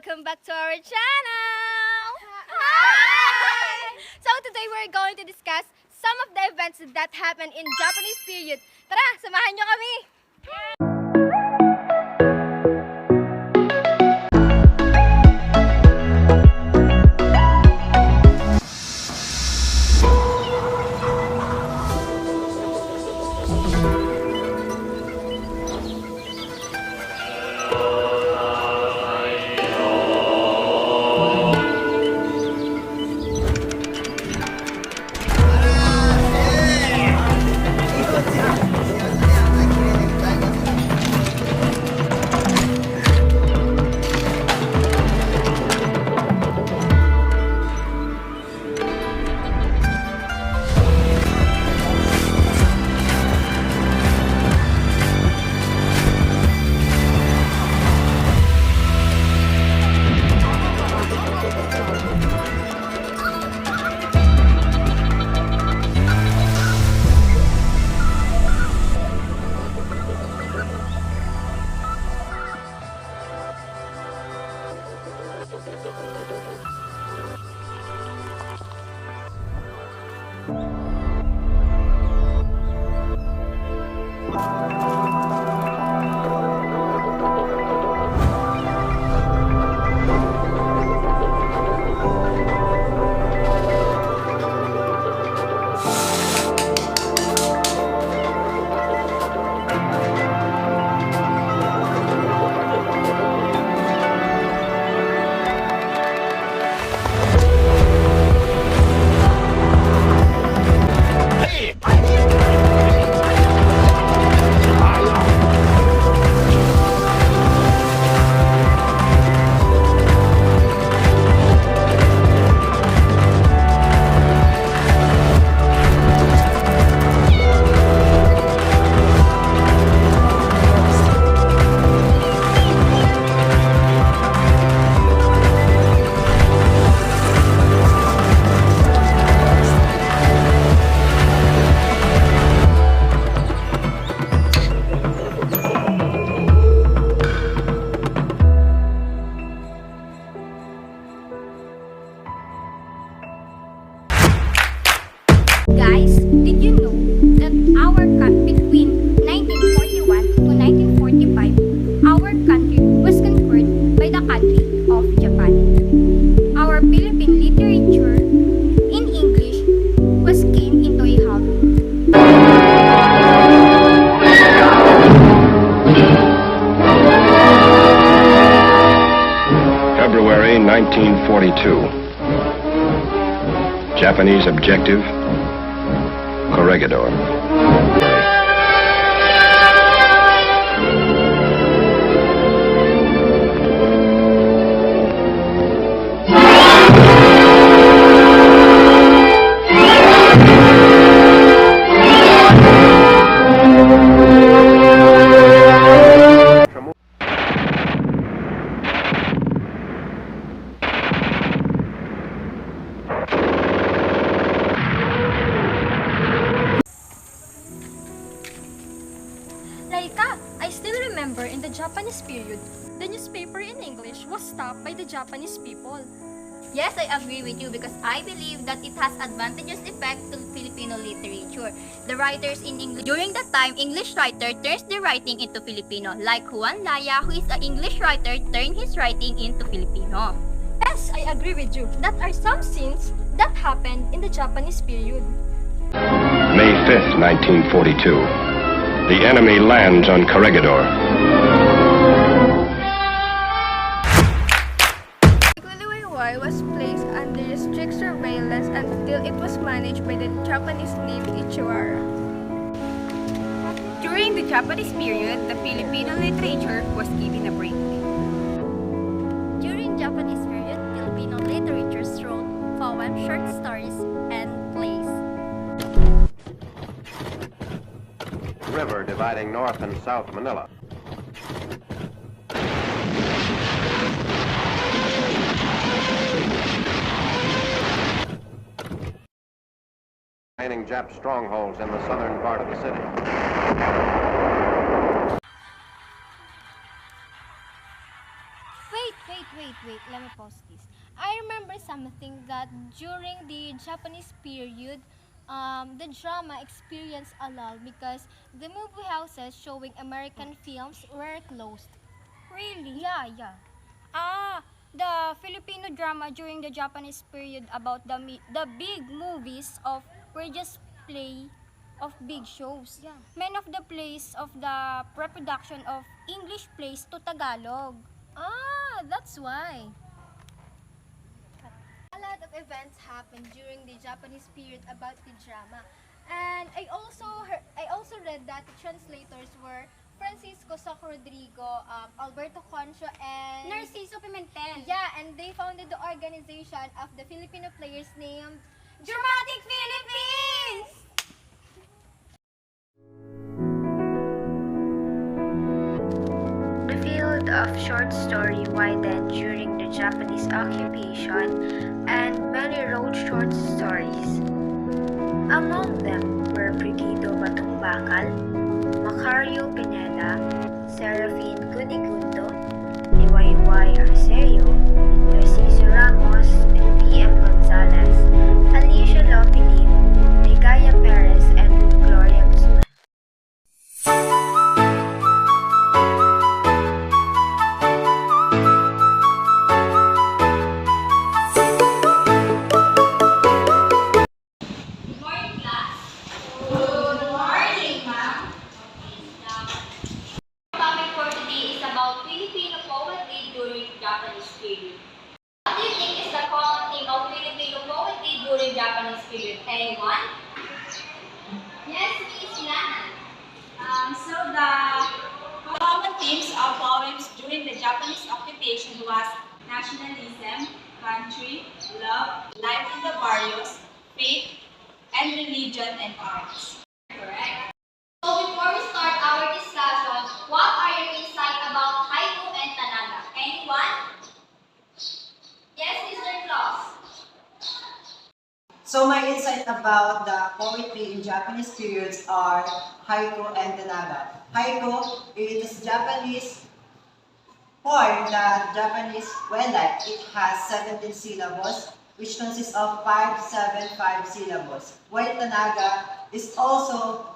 welcome back to our channel! Hi! So today we're going to discuss some of the events that happened in Japanese period. Tara, samahan nyo kami! Guys, did you know that between 1941 to 1945, our country was conquered by the country of Japan? Our Philippine literature in English was came into a halt. February 1942. Japanese objective, Corregidor. Laika, I still remember in the Japanese period, the newspaper in English was stopped by the Japanese people. Yes, I agree with you because I believe that it has advantageous effect to Filipino literature. The writers in English during that time, English writer turns their writing into Filipino, like Juan Laya, who is an English writer, turned his writing into Filipino. Yes, I agree with you. That are some scenes that happened in the Japanese period. May 5th, 1942. The enemy lands on Corregidor. Kuluiwai was placed under strict surveillance until it was managed by the Japanese named Ichiwara. During the Japanese period, the Filipino literature was given a break. During Japanese period, Filipino literature wrote poems, short stories, and plays. River dividing North and South Manila. Remaining Jap strongholds in the southern part of the city. Wait, Wait. Let me pause this. I remember something that during the Japanese period, the drama experienced a lull because the movie houses showing American films were closed. Really? Yeah. The Filipino drama during the Japanese period about the big movies of were just play of big shows. Yeah. Many of the plays of the reproduction of English plays to Tagalog. That's why. A lot of events happened during the Japanese period about the drama. And I also read that the translators were Francisco Soc Rodrigo, Alberto Concho, and Narciso Pimentel. Yeah, and they founded the organization of the Filipino players named Dramatic Philippines! The field of short story widened during the Japanese occupation, and many wrote short stories. Among them were Brigido Batungbakal, Macario Pineda, Serafin Gunigundo, Liwayway Arceo, Narciso Ramos, and P.M. Gonzalez, Alicia Lopilim, Ligaya Perez, and Gloria Guzman. Topic for today is about Filipino poetry during Japanese period. What do you think is the common theme of Filipino poetry during Japanese period? Anyone? Yes, Miss Lana. So the common themes of poems during the Japanese occupation was nationalism, country, love, life in the barrios, faith, and religion and arts. Correct. So before we start our discussion, what are your insights about haiku and tanaga? Anyone? Yes, Mr. Claus. So my insight about the poetry in Japanese periods are haiku and tanaga. Haiku is Japanese poem that Japanese well-like. It has 17 syllables, which consists of 5-7-5 syllables. While tanaga is also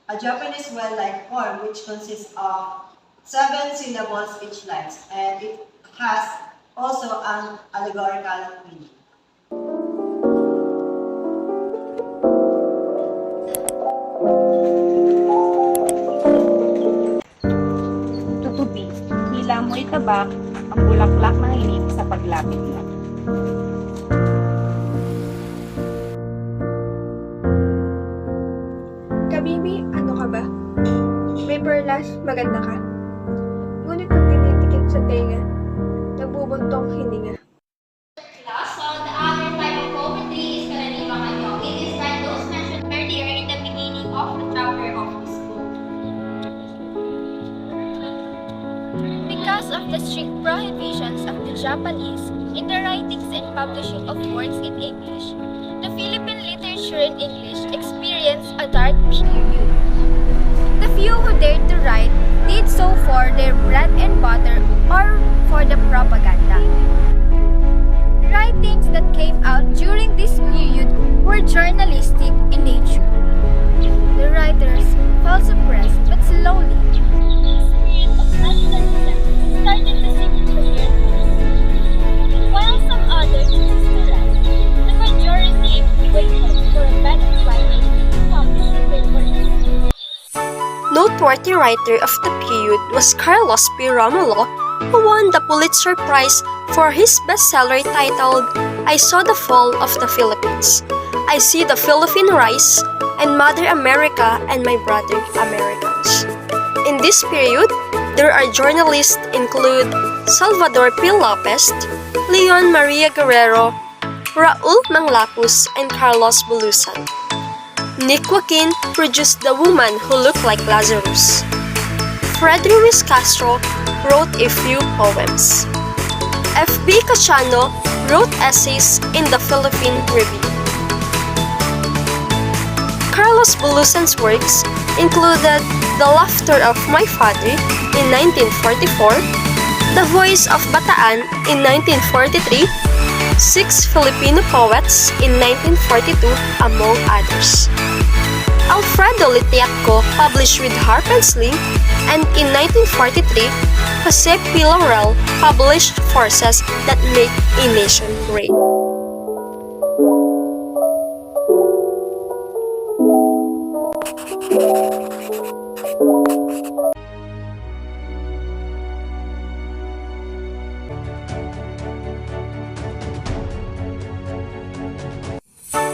a Japanese well-like poem which consists of 7 syllables each line, and it has also an allegorical meaning. Tutubi, hila mo'y tabak, ang bulaklak ng ilig sa paglapit mo. Kabibi, ano ka ba? May perlas, maganda ka. Ngunit pag tinitikit sa tenga, nabubuntong hininga. So the other type of poetry is karaniwang ano. It is like those mentioned earlier in the beginning of the chapter of this book. Because of the strict prohibitions of the Japanese in the writings and publishing of works in English, the Philippine literature in English experienced a dark period. The few who dared to write did so for their bread and butter or for the propaganda. Writings that came out during this period were journalistic in nature. The writers felt suppressed, but slowly, the spirit of nationalism started to sink into their minds. While some others chose to write, the majority waited for a better climate to publish their works. Noteworthy writer of the period was Carlos P. Romulo, who won the Pulitzer Prize for his bestseller titled I Saw the Fall of the Philippines, I See the Philippine Rise, and Mother America and My Brother Americans. In this period, there are journalists include Salvador P. Lopez, Leon Maria Guerrero, Raul Manglapus, and Carlos Bulusan. Nick Joaquin produced The Woman Who Looked Like Lazarus. Freddy Ruiz Castro wrote a few poems. F.B. Cachano wrote essays in the Philippine Review. Carlos Bulusan's works included The Laughter of My Father in 1944, The Voice of Bataan in 1943, Six Filipino Poets in 1942, among others. Alfredo Litiatco published with Harper's Lee, and in 1943, Jose P. Laurel published Forces That Make a Nation Great.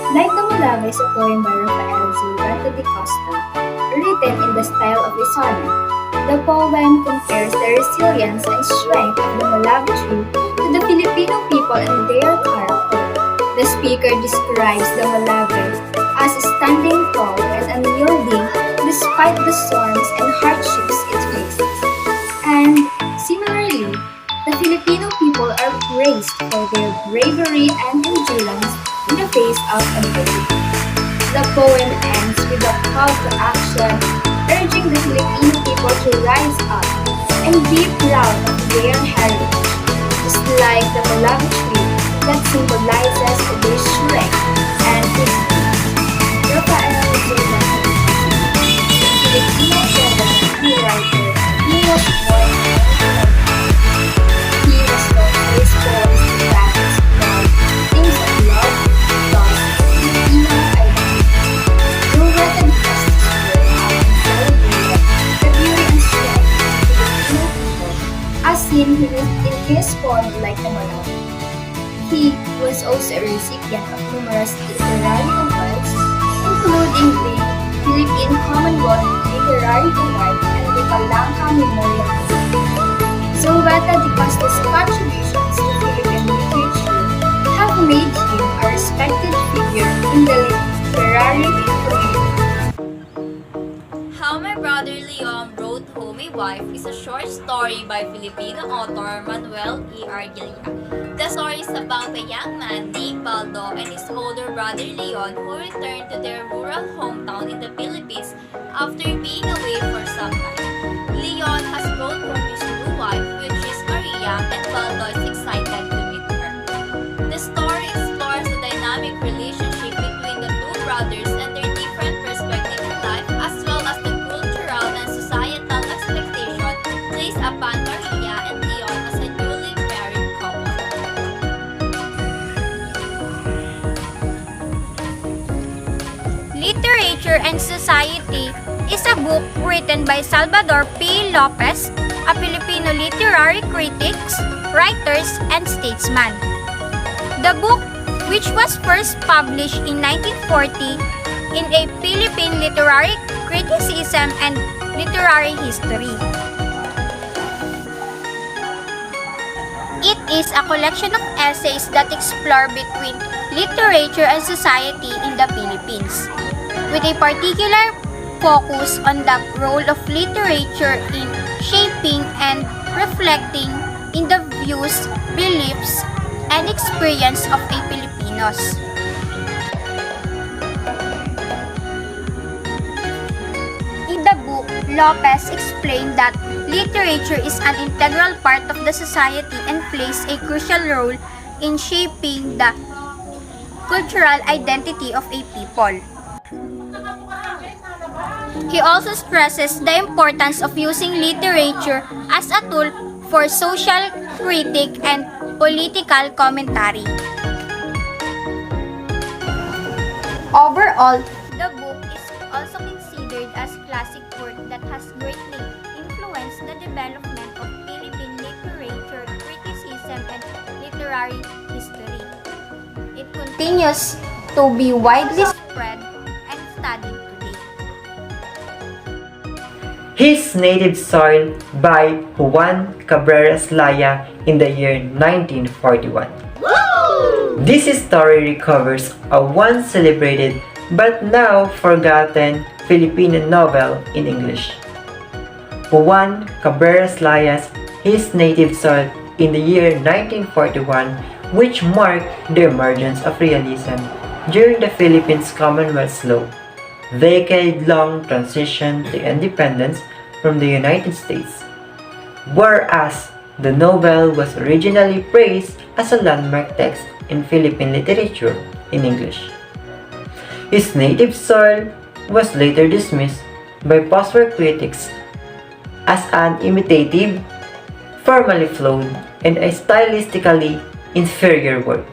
Like the Malave is a poem by Rafael Zurita de Costa, written in the style of a sonnet. The poem compares the resilience and strength of the Malave tree to the Filipino people and their character. The speaker describes the Malave as standing tall and unyielding despite the storms and hardships it faces. And similarly, the Filipino people are praised for their bravery and endurance in the face of adversity. The poem ends with a call to action, urging the Filipino people to rise up and be proud of their heritage, just like the Malave tree that symbolizes their strength and resilience. Rafael Zurita, the Filipino poet and writer, he was born in 1920. He was known for his poems to battles about things of love, loss, and Filipino identity. Zurita discussed his work and celebrated the beauty and strength of the Filipino people, as seen in his poem Like the Malave. He was also a recipient of numerous literary awards, including the Philippine Commonwealth Literary Award and the Palanca Memorial Award. Zurita de Costa's contributions to Philippine literature have made him a respected figure in the literary community. How My Brother Leon Wrote Home a Wife is a short story by Filipino author Manuel E. Argelia. The story is about a young man named Baldo and his older brother Leon who returned to their rural hometown in the Philippines after being away for some time. Leon has brought home his new wife, which is Maria, and Baldo is excited to meet her. The story explores the dynamic relationship between the two brothers and their different perspectives in life, as well as the cultural and societal expectation placed upon Maria and Leon as a newly married couple. Literature and Society is a book written by Salvador P. Lopez, a Filipino literary critic, writer, and statesman. The book, which was first published in 1940 in a Philippine Literary Criticism and Literary History. It is a collection of essays that explore between literature and society in the Philippines, with a particular focus on the role of literature in shaping and reflecting in the views, beliefs, and experience of a Filipinos. In the book, Lopez explained that literature is an integral part of the society and plays a crucial role in shaping the cultural identity of a people. He also stresses the importance of using literature as a tool for social critique and political commentary. Overall, the book is also considered as classic work that has greatly influenced the development of Philippine literature, criticism, and literary history. It continues to be widely spread and studied today. His Native Soil by Juan Cabrera's Laya in the year 1941. This story recovers a once celebrated but now forgotten Filipino novel in English. Juan Cabrera's Laya's His Native Soil in the year 1941, which marked the emergence of realism during the Philippines Commonwealth slow, decade-long transition to independence from the United States. Whereas the novel was originally praised as a landmark text in Philippine literature in English. His native soil was later dismissed by post-war critics as an imitative, formally flawed, and a stylistically inferior work.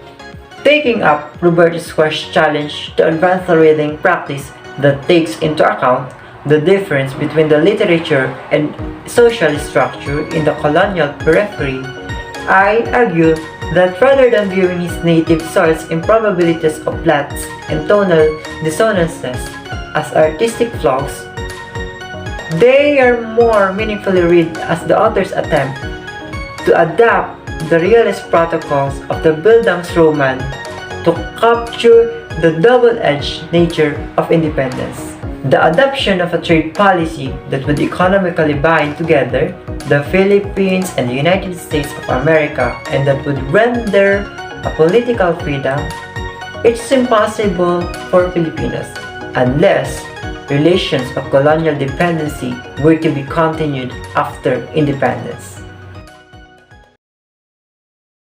Taking up Roberto Square's challenge to advance the reading practice that takes into account the difference between the literature and social structure in the colonial periphery, I argue that rather than viewing his native soil's improbabilities of plots and tonal dissonances as artistic flaws, they are more meaningfully read as the author's attempt to adapt the realist protocols of the Bildungsroman to capture the double-edged nature of independence. The adoption of a trade policy that would economically bind together the Philippines and the United States of America and that would render a political freedom, it's impossible for Filipinos unless relations of colonial dependency were to be continued after independence.